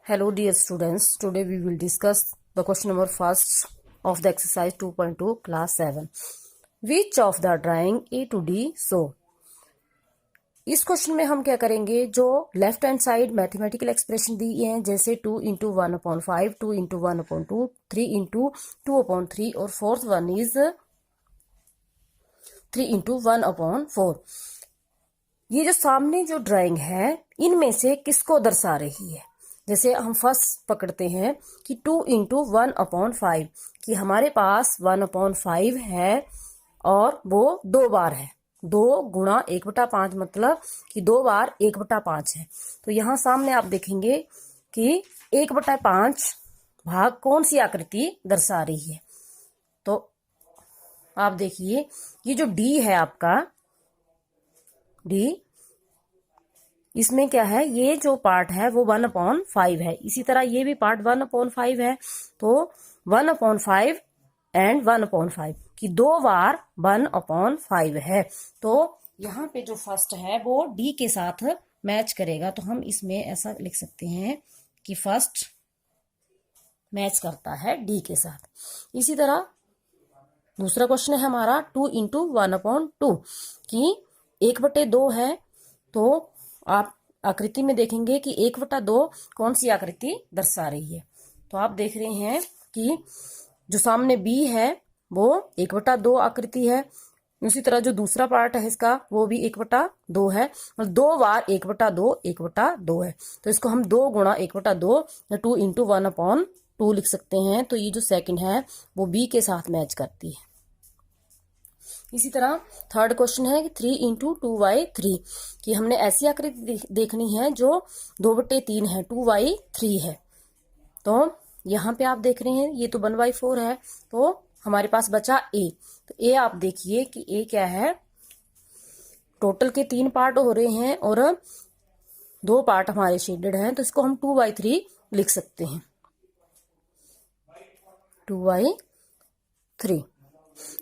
Hello dear students, today we will discuss the question number first of the exercise 2.2 class 7. Which of the drawing A to D so? इस question में हम क्या करेंगे, जो left hand side mathematical expression दी हैं जैसे 2 into 1/5, 2 into 1/2, 3 into 2/3 और फोर्थ वन इज 3 इंटू 1/4। ये जो सामने जो ड्राइंग है इनमें से किसको दर्शा रही है। जैसे हम फर्स्ट पकड़ते हैं कि 2 इंटू 1/5 कि हमारे पास 1/5 है और वो 2 बार है। 2 गुणा 1/5 मतलब कि 2 बार 1/5 है। तो यहाँ सामने आप देखेंगे कि 1/5 भाग कौन सी आकृति दर्शा रही है। तो आप देखिए ये जो डी है आपका डी, इसमें क्या है, ये जो पार्ट है वो 1/5 है। इसी तरह ये भी पार्ट 1/5 है। तो 1/5 एंड 1/5 कि 2 बार 1/5 है। तो यहाँ पे जो फर्स्ट है वो डी के साथ मैच करेगा। तो हम इसमें ऐसा लिख सकते हैं कि फर्स्ट मैच करता है डी के साथ। इसी तरह दूसरा क्वेश्चन है हमारा 2 इंटू 1/2 कि 1/2 है। तो आप आकृति में देखेंगे कि 1/2 कौन सी आकृति दर्शा रही है। तो आप देख रहे हैं कि जो सामने बी है वो 1/2 आकृति है। उसी तरह जो दूसरा पार्ट है इसका वो भी 1/2 है और 2 बार 1/2 1/2 है। तो इसको हम 2 गुणा 1/2 या 2 इंटू 1/2 लिख सकते हैं। तो ये जो सेकंड है वो बी के साथ मैच करती है। इसी तरह थर्ड क्वेश्चन है कि 3 इंटू 2/3 कि हमने ऐसी आकृति देखनी है जो 2/3 है, 2/3 है। तो यहाँ पे आप देख रहे हैं ये तो 1/4 है। तो हमारे पास बचा ए। तो ए आप देखिए कि ए क्या है, टोटल के 3 पार्ट हो रहे हैं और 2 पार्ट हमारे शेडेड हैं। तो इसको हम 2/3 लिख सकते हैं, 2/3।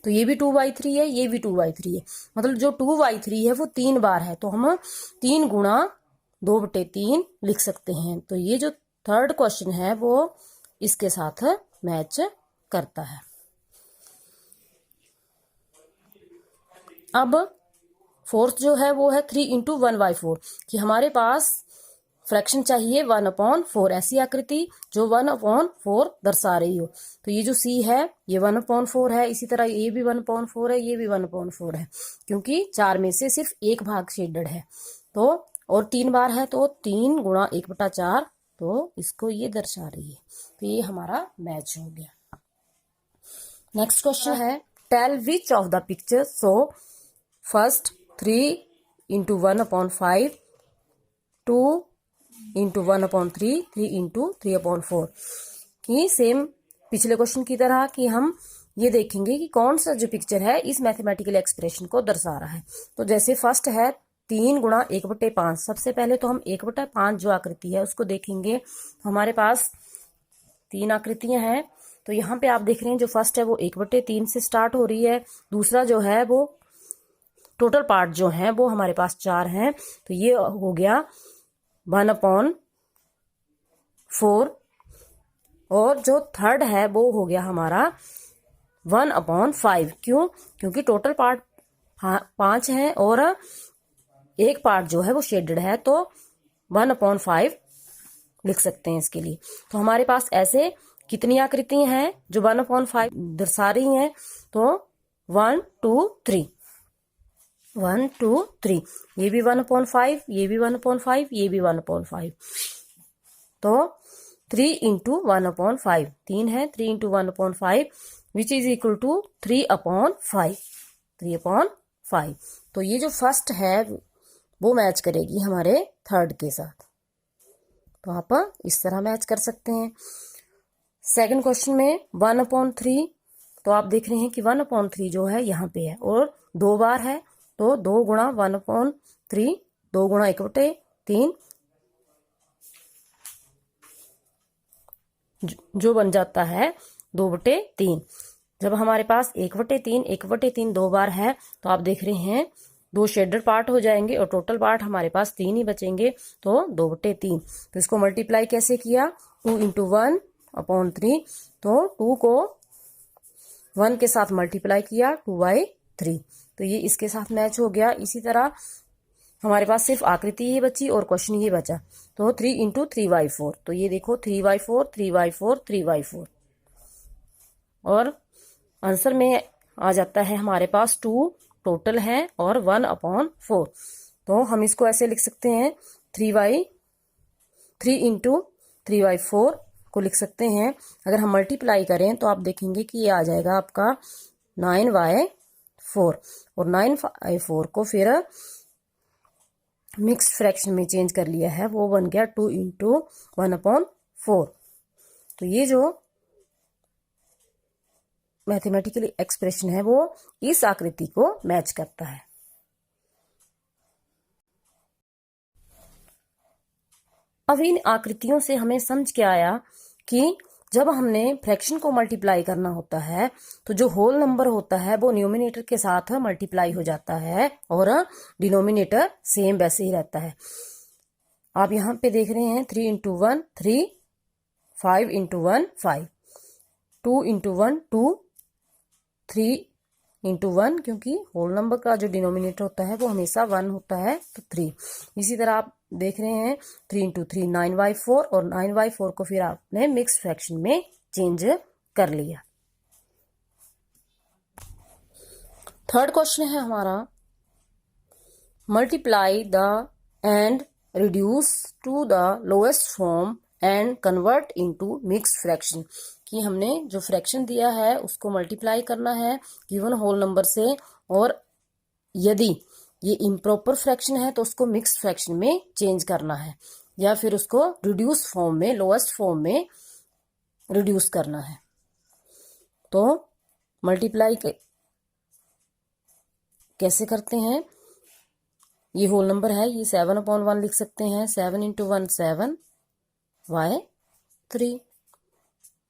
तो ये भी 2/3 है, ये भी 2/3 है। मतलब जो 2/3 है वो 3 बार है। तो हम 3 गुणा 2/3 लिख सकते हैं। तो ये जो थर्ड क्वेश्चन है वो इसके साथ मैच करता है। अब फोर्थ जो है वो है 3 इंटू 1/4 कि हमारे पास फ्रैक्शन चाहिए 1/4, ऐसी आकृति जो 1/4 दर्शा रही हो। तो ये जो सी है ये 1/4 है। इसी तरह ये भी 1/4 है, ये भी 1/4 है क्योंकि 4 में से सिर्फ एक भाग शेडेड है। तो और 3 बार है तो 3 गुणा 1/4, तो इसको ये दर्शा रही है। तो ये हमारा मैच हो गया। नेक्स्ट क्वेश्चन है tell which of the picture so first 3 into 1/5, 2 into 1/3, 3 into 3/4 कि सेम पिछले क्वेश्चन की तरह कि हम ये देखेंगे कि कौन सा जो पिक्चर है इस मैथमेटिकल एक्सप्रेशन को दर्शा रहा है। तो जैसे फर्स्ट है 3 गुणा 1/5। सबसे पहले तो हम 1/5 जो आकृति है उसको देखेंगे। हमारे पास 3 आकृतियां हैं। तो यहाँ पे आप देख रहे हैं जो फर्स्ट है वो 1/3 से स्टार्ट हो रही है। दूसरा जो है वो टोटल पार्ट जो है वो हमारे पास 4 हैं। तो ये हो गया 1/4 और जो थर्ड है वो हो गया हमारा 1/5। क्यों? क्योंकि टोटल पार्ट 5 है और एक पार्ट जो है वो शेडेड है। तो 1/5 लिख सकते हैं इसके लिए। तो हमारे पास ऐसे कितनी आकृतियां हैं जो 1/5 दर्शा रही हैं। तो 1 2 3, 1 2 3, ये भी 1/5, ये भी 1/5, ये भी 1/5। तो 3 इंटू 1/5 3 है, 3 into 1/5 which is equal to 3/5, 3/5। तो ये जो फर्स्ट है वो मैच करेगी हमारे थर्ड के साथ। तो आप इस तरह मैच कर सकते हैं। सेकंड क्वेश्चन में 1/3, तो आप देख रहे हैं कि 1/3 जो है यहाँ पे है और 2 बार है। तो 2 गुणा 1/3, 2 गुणा 1/3 जो बन जाता है 2/3। जब हमारे पास 1/3 1/3 2 बार है तो आप देख रहे हैं 2 शेडेड पार्ट हो जाएंगे और टोटल पार्ट हमारे पास 3 ही बचेंगे, तो 2/3। तो इसको मल्टीप्लाई कैसे किया, 2 × 1/3, तो 2 को 1 के साथ मल्टीप्लाई किया 2/3, तो ये इसके साथ मैच हो गया। इसी तरह हमारे पास सिर्फ आकृति ही बची और क्वेश्चन ये बचा, तो 3 × 3/4, तो ये देखो 3/4 3/4 3/4, और आंसर में आ जाता है हमारे पास 2 टोटल है और 1/4। तो हम इसको ऐसे लिख सकते हैं, 3 × 3/4 को लिख सकते हैं। अगर हम मल्टीप्लाई करें तो आप देखेंगे कि ये आ जाएगा आपका 9/4, और 9/4 को फिर मिक्स्ड फ्रैक्शन में चेंज कर लिया है, वो बन गया 2 × 1/4। तो ये जो मैथमेटिकली एक्सप्रेशन है वो इस आकृति को मैच करता है। अब इन आकृतियों से हमें समझ के आया कि जब हमने फ्रैक्शन को मल्टीप्लाई करना होता है तो जो होल नंबर होता है वो न्यूमिनेटर के साथ मल्टीप्लाई हो जाता है और डिनोमिनेटर सेम वैसे ही रहता है। आप यहाँ पे देख रहे हैं 3 × 1 3, 5 × 1 5, 2 × 1 2, 3 × 1, क्योंकि होल नंबर का जो डिनोमिनेटर होता है वो हमेशा 1 होता है, तो 3। इसी तरह आप देख रहे हैं 3 × 3 9/4, और 9/4 को फिर आपने मिक्स फ्रैक्शन में चेंज कर लिया। थर्ड क्वेश्चन है हमारा, multiply the and reduce to the lowest form and convert into mix fraction, कि हमने जो फ्रैक्शन दिया है उसको मल्टीप्लाई करना है गिवन होल नंबर से, और यदि ये इम्प्रॉपर फ्रैक्शन है तो उसको मिक्स फ्रैक्शन में चेंज करना है, या फिर उसको रिड्यूस फॉर्म में, लोएस्ट फॉर्म में रिड्यूस करना है। तो मल्टीप्लाई कैसे करते हैं, ये होल नंबर है, ये 7/1 लिख सकते हैं, 7 × 1 7/3।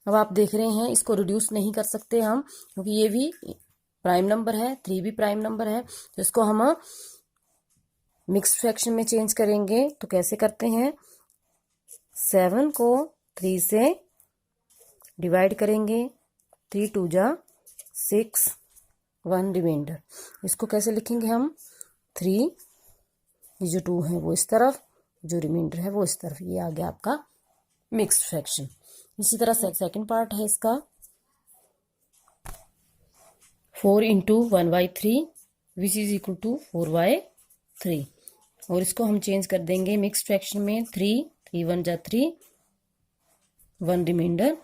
अब आप देख रहे हैं इसको रिड्यूस नहीं कर सकते हम, क्योंकि ये भी प्राइम नंबर है, 3 भी प्राइम नंबर है, तो इसको हम मिक्स फ्रैक्शन में चेंज करेंगे। तो कैसे करते हैं, 7 को 3 से डिवाइड करेंगे, 3 × 2 = 6, 1 रिमाइंडर। इसको कैसे लिखेंगे हम, 3, ये जो 2 है वो इस तरफ, जो रिमाइंडर है वो इस तरफ, ये आ गया आपका मिक्स्ड फ्रैक्शन। इसी तरह सेकंड पार्ट है इसका, 4 × 1/3 विच इज इक्वल टू 4/3, और इसको हम चेंज कर देंगे मिक्स फ्रैक्शन में, 3 3 1 = 3, 1 रिमाइंडर,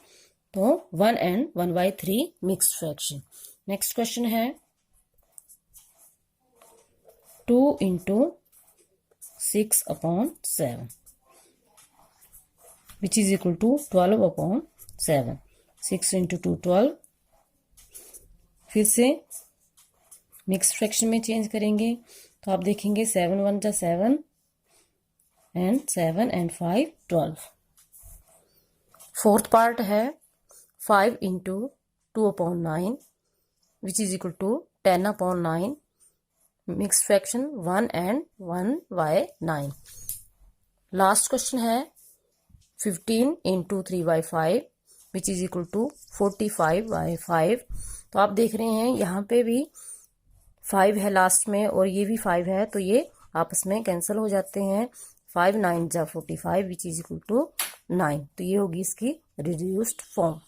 तो 1 and 1/3 mix fraction. Next question है 2 × 6/7 which is equal to 12/7, 6 × 2 12। फिर से मिक्स फ्रैक्शन में चेंज करेंगे, तो आप देखेंगे 7 1 = 7 and 7 and 5 12। फोर्थ पार्ट है 5 × 2/9 which is equal to 10/9, mix fraction 1 and 1/9। Last question है 15 × 3/5 विच इज इक्वल टू 45/5। तो आप देख रहे हैं यहाँ पे भी 5 है लास्ट में और ये भी 5 है, तो ये आपस में कैंसिल हो जाते हैं, 5 9 = 45 विच इज इक्वल टू 9। तो ये होगी इसकी रिड्यूस्ड फॉर्म।